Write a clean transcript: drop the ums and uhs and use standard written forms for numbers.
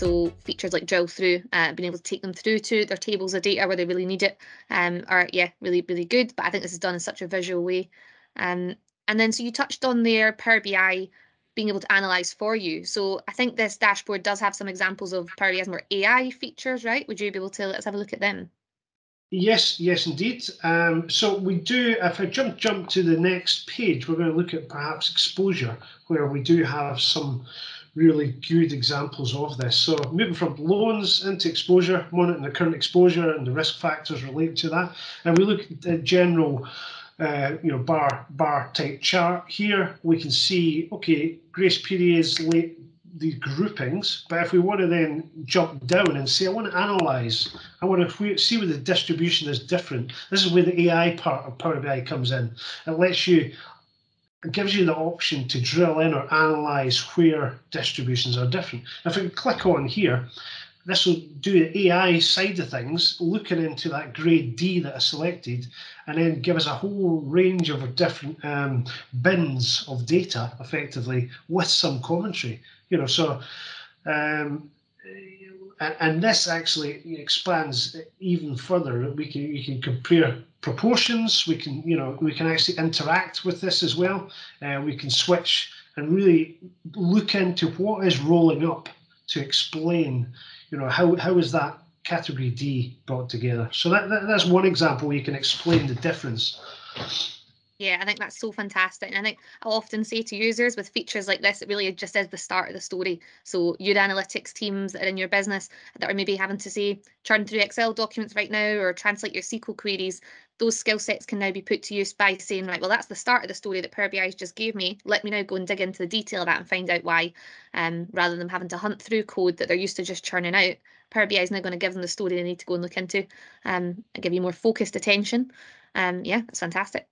So features like drill through, being able to take them through to their tables of data where they really need it, are really, really good. But I think this is done in such a visual way. And then so you touched on their Power BI being able to analyze for you. So I think this dashboard does have some examples of Power BI's more AI features, right? Would you be able to let's have a look at them? Yes, indeed. So we do, if I jump to the next page, we're going to look at perhaps exposure, where we do have some really good examples of this. So moving from loans into exposure, monitoring the current exposure and the risk factors related to that. And we look at the general bar type chart here. We can see, okay, grace periods, these groupings, but if we want to then jump down and say, I want to analyze, I want to see where the distribution is different. This is where the AI part of Power BI comes in. It gives you the option to drill in or analyze where distributions are different. If we click on here, this will do the AI side of things, looking into that grade D that I selected, and then give us a whole range of different bins of data, effectively, with some commentary. And this actually expands even further. You can compare proportions. We can actually interact with this as well. We can switch and really look into what is rolling up to explain, how is that category D brought together. So that's one example where you can explain the difference. Yeah, I think that's so fantastic. And I think I'll often say to users with features like this, it really just is the start of the story. So your analytics teams that are in your business that are maybe having to say churn through Excel documents right now or translate your SQL queries, those skill sets can now be put to use by saying, right, well, that's the start of the story that Power BI just gave me. Let me now go and dig into the detail of that and find out why, rather than having to hunt through code that they're used to just churning out. Power BI is now going to give them the story they need to go and look into, and give you more focused attention. Yeah, it's fantastic.